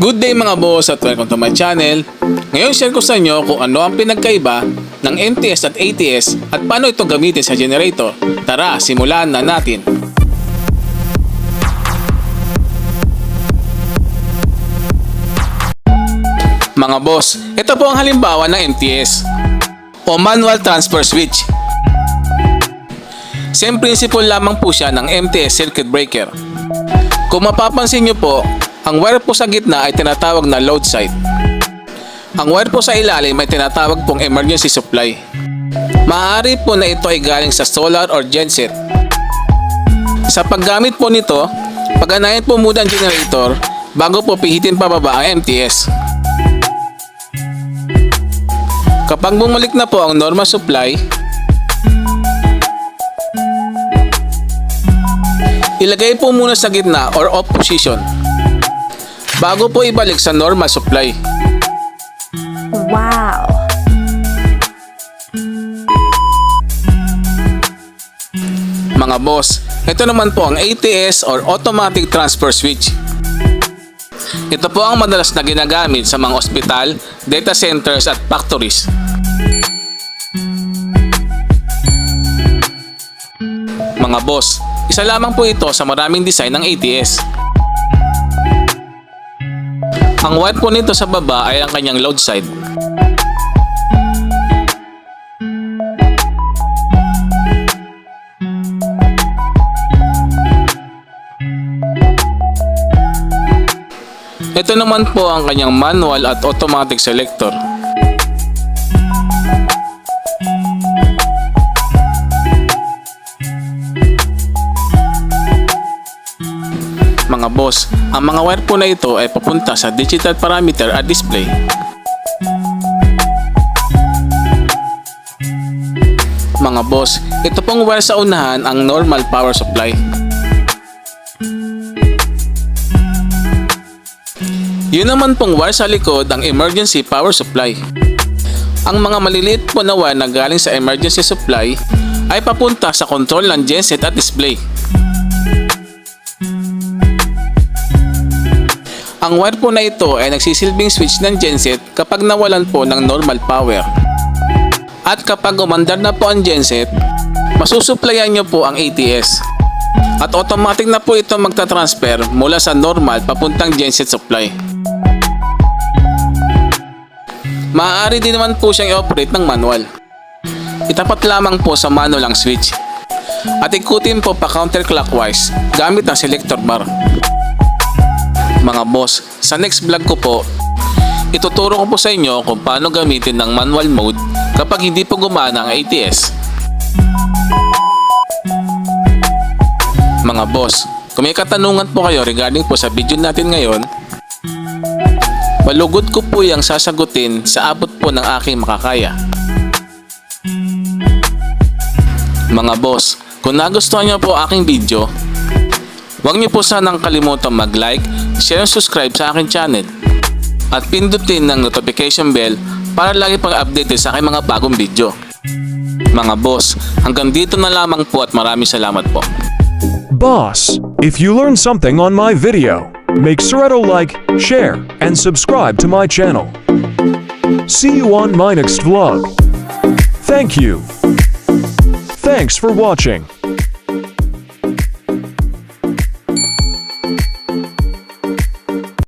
Good day mga boss at welcome to my channel. Ngayon share ko sa inyo kung ano ang pinagkaiba ng MTS at ATS at paano ito gamitin sa generator. Tara, simulan na natin. Mga boss, ito po ang halimbawa ng MTS o Manual Transfer Switch. Same principle lamang po siya ng MTS circuit breaker. Kung mapapansin nyo po, ang wire po sa gitna ay tinatawag na load side. Ang wire po sa ilalim ay tinatawag pong emergency supply. Maaari po na ito ay galing sa solar or genset. Sa paggamit po nito, pag-anayin po muna ang generator bago po pihitin pababa ang MTS. Kapag bumalik na po ang normal supply, ilagay po muna sa gitna or off position bago po ibalik sa normal supply. Wow! Mga boss, ito naman po ang ATS or Automatic Transfer Switch. Ito po ang madalas na ginagamit sa mga ospital, data centers at factories. Mga boss, isa lamang po ito sa maraming design ng ATS. Ang wire po nito sa baba ay ang kanyang load side. Ito naman po ang kanyang manual at automatic selector. Mga boss, ang mga wire po na ito ay papunta sa digital parameter at display. Mga boss, ito pong wire sa unahan ang normal power supply. Yun naman pong wire sa likod ang emergency power supply. Ang mga maliliit po na wire na galing sa emergency supply ay papunta sa control ng genset at display. Ang wire po na ito ay nagsisilbing switch ng genset kapag nawalan po ng normal power. At kapag umandar na po ang genset, masusuplayan nyo po ang ATS. At automatic na po ito magta-transfer mula sa normal papuntang genset supply. Maaari din naman po siyang i-operate ng manual. Itapat lamang po sa manual ang switch. At ikutin po pa counterclockwise gamit ang selector bar. Mga boss, sa next vlog ko po, ituturo ko po sa inyo kung paano gamitin ng manual mode kapag hindi po gumana ang ATS. Mga boss, kung may katanungan po kayo regarding po sa video natin ngayon, malugod ko po yung sasagutin sa abot po ng aking makakaya. Mga boss, kung nagustuhan nyo po aking video, huwag niyo po sanang kalimutang mag-like, share, subscribe sa aking channel at pindutin ng notification bell para lagi pang updated sa aking mga bagong video. Mga boss, hanggang dito na lamang po at maraming salamat po. Boss, if you learned something on my video, make sure to like, share, and subscribe to my channel. See you on my next vlog. Thank you. Thanks for watching.